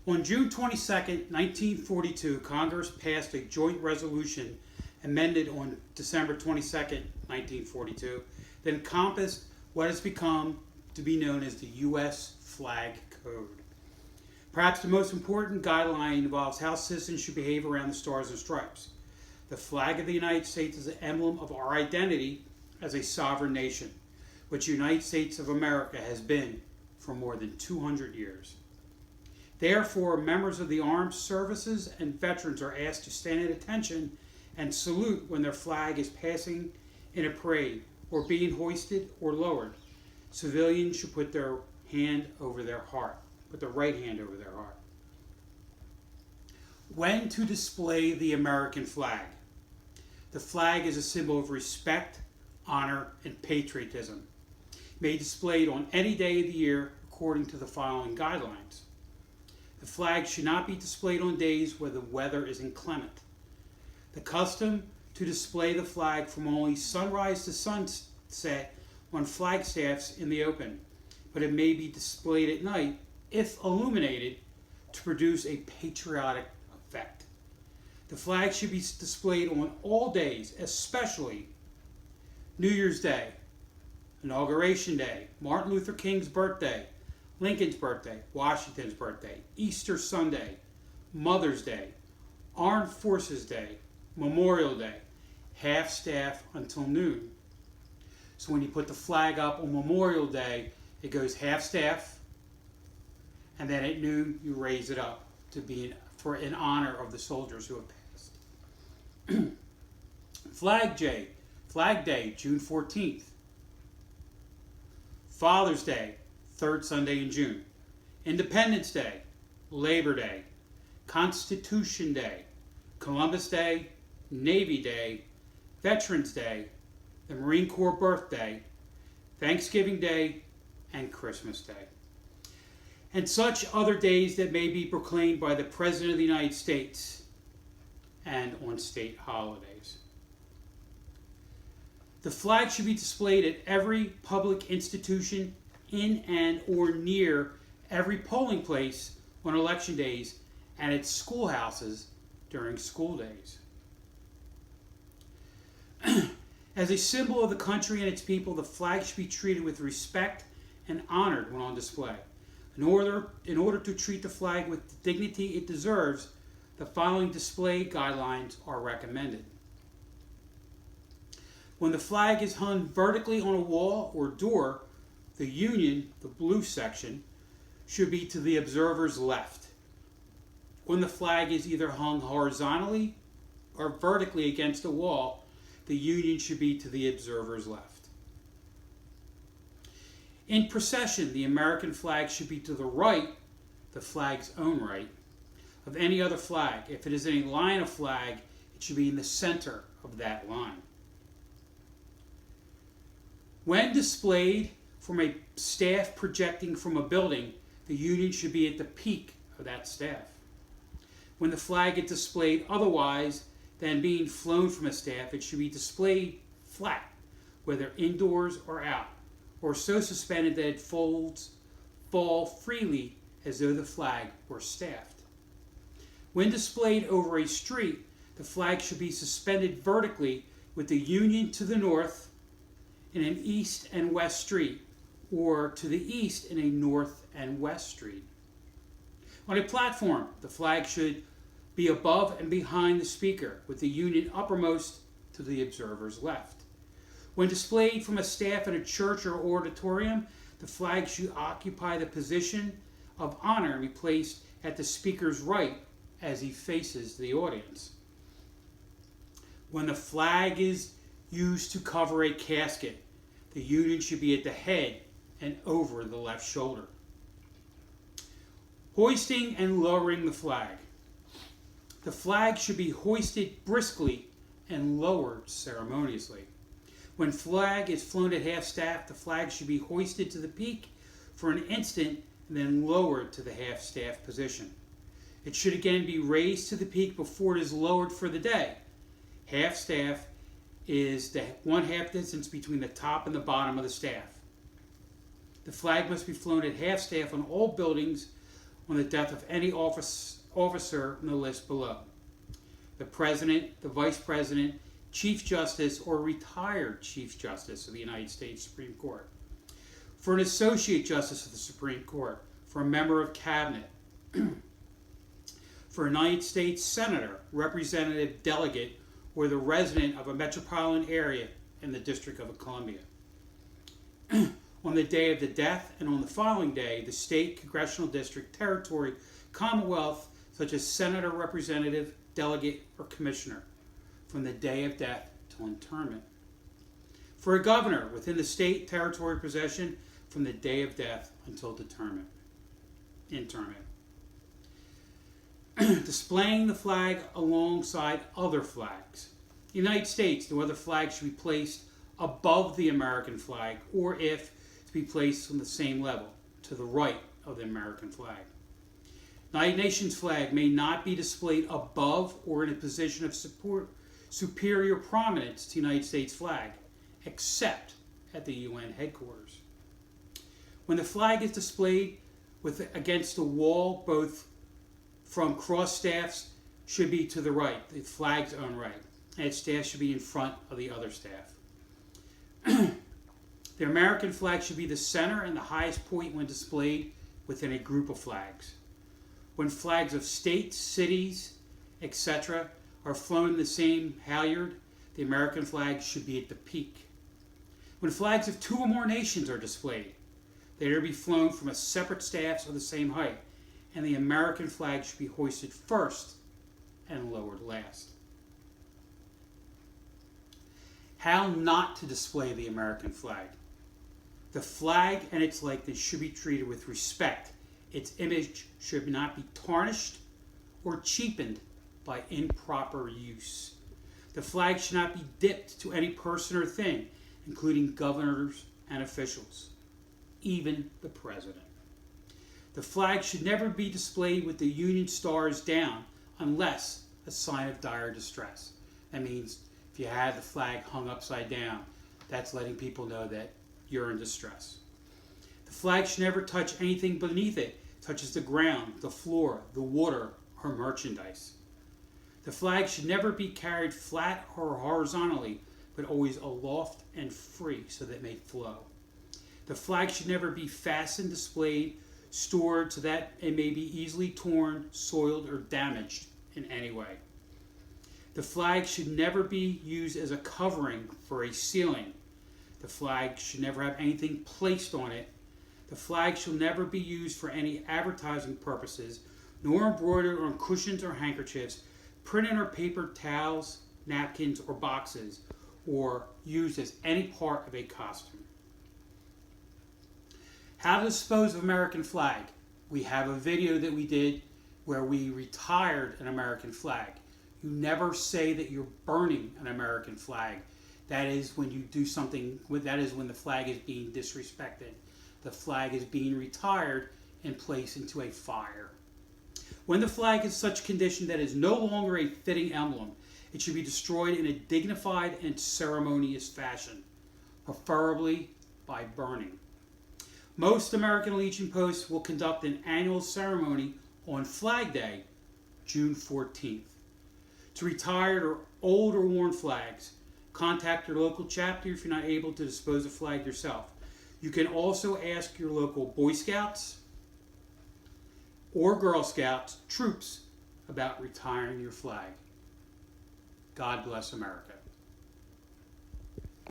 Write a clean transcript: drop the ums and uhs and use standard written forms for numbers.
On June 22, 1942, Congress passed a joint resolution amended on December 22, 1942 that encompassed what has become to be known as the U.S. Flag Code. Perhaps the most important guideline involves how citizens should behave around the Stars and Stripes. The flag of the United States is an emblem of our identity as a sovereign nation, which the United States of America has been for more than 200 years. Therefore, members of the armed services and veterans are asked to stand at attention and salute when their flag is passing in a parade or being hoisted or lowered. Civilians should put their hand over their heart, put their right hand over their heart. When to display the American flag. The flag is a symbol of respect, honor, and patriotism. It may be displayed on any day of the year according to the following guidelines. The flag should not be displayed on days where the weather is inclement. The custom to display the flag from only sunrise to sunset on flagstaffs in the open, but it may be displayed at night if illuminated to produce a patriotic effect. The flag should be displayed on all days, especially New Year's Day, Inauguration Day, Martin Luther King's birthday, Lincoln's birthday, Washington's birthday, Easter Sunday, Mother's Day, Armed Forces Day, Memorial Day, half-staff until noon. So when you put the flag up on Memorial Day, it goes half-staff, and then at noon you raise it up to be in honor of the soldiers who have passed. Flag Day, June 14th. Father's Day, third Sunday in June. Independence Day, Labor Day, Constitution Day, Columbus Day, Navy Day, Veterans Day, the Marine Corps birthday, Thanksgiving Day, and Christmas Day. And such other days that may be proclaimed by the President of the United States and on state holidays. The flag should be displayed at every public institution in and or near every polling place on election days and at schoolhouses during school days. As a symbol of the country and its people, the flag should be treated with respect and honored when on display. In order to treat the flag with the dignity it deserves, the following display guidelines are recommended. When the flag is hung vertically on a wall or door, the Union, the blue section, should be to the observer's left. When the flag is either hung horizontally or vertically against a wall, the Union should be to the observer's left. In procession, the American flag should be to the right, the flag's own right, of any other flag. If it is in a line of flag, it should be in the center of that line. When displayed from a staff projecting from a building, the Union should be at the peak of that staff. When the flag is displayed otherwise than being flown from a staff, it should be displayed flat, whether indoors or out, or so suspended that it fall freely as though the flag were staffed. When displayed over a street, the flag should be suspended vertically with the Union to the north in an east and west street, or to the east in a north and west street. On a platform, the flag should be above and behind the speaker, with the Union uppermost to the observer's left. When displayed from a staff in a church or auditorium, the flag should occupy the position of honor and be placed at the speaker's right as he faces the audience. When the flag is used to cover a casket, the Union should be at the head and over the left shoulder. Hoisting and lowering the flag. The flag should be hoisted briskly and lowered ceremoniously. When flag is flown at half-staff, the flag should be hoisted to the peak for an instant and then lowered to the half-staff position. It should again be raised to the peak before it is lowered for the day. Half-staff is the 1/2 distance between the top and the bottom of the staff. The flag must be flown at half-staff on all buildings on the death of any officer in the list below: the President, the Vice President, Chief Justice, or retired Chief Justice of the United States Supreme Court; for an Associate Justice of the Supreme Court; for a member of Cabinet; for a United States Senator, Representative, Delegate, or the resident of a metropolitan area in the District of Columbia. On the day of the death and on the following day, the state, congressional district, territory, commonwealth, such as senator, representative, delegate, or commissioner, from the day of death till interment. For a governor within the state, territory, possession, from the day of death until interment. Displaying the flag alongside other flags. In the United States, no other flag should be placed above the American flag, or if to be placed on the same level, to the right of the American flag. The United Nations flag may not be displayed above or in a position of superior prominence to the United States flag, except at the UN headquarters. When the flag is displayed against the wall, both from cross staffs should be to the right, the flag's own right, and its staff should be in front of the other staff. The American flag should be the center and the highest point when displayed within a group of flags. When flags of states, cities, etc. are flown in the same halyard, the American flag should be at the peak. When flags of two or more nations are displayed, they are to be flown from a separate staffs of the same height, and the American flag should be hoisted first and lowered last. How not to display the American flag. The flag and its likeness should be treated with respect. Its image should not be tarnished or cheapened by improper use. The flag should not be dipped to any person or thing, including governors and officials, even the president. The flag should never be displayed with the Union stars down unless a sign of dire distress. That means if you had the flag hung upside down, that's letting people know that you're in distress. The flag should never touch anything beneath it, such as the ground, the floor, the water, or merchandise. The flag should never be carried flat or horizontally, but always aloft and free so that it may flow. The flag should never be fastened, displayed, stored so that it may be easily torn, soiled, or damaged in any way. The flag should never be used as a covering for a ceiling. The flag should never have anything placed on it. The flag shall never be used for any advertising purposes, nor embroidered on cushions or handkerchiefs, printed on paper towels, napkins, or boxes, or used as any part of a costume. How to dispose of American flag. We have a video that we did where we retired an American flag. You never say that you're burning an American flag. That is when you do something, that is when the flag is being disrespected. The flag is being retired and placed into a fire. When the flag is such condition that it is no longer a fitting emblem, it should be destroyed in a dignified and ceremonious fashion, preferably by burning. Most American Legion posts will conduct an annual ceremony on Flag Day, June 14th. To retired or old or worn flags, contact your local chapter if you're not able to dispose of flag yourself. You can also ask your local Boy Scouts or Girl Scouts troops about retiring your flag. God bless America.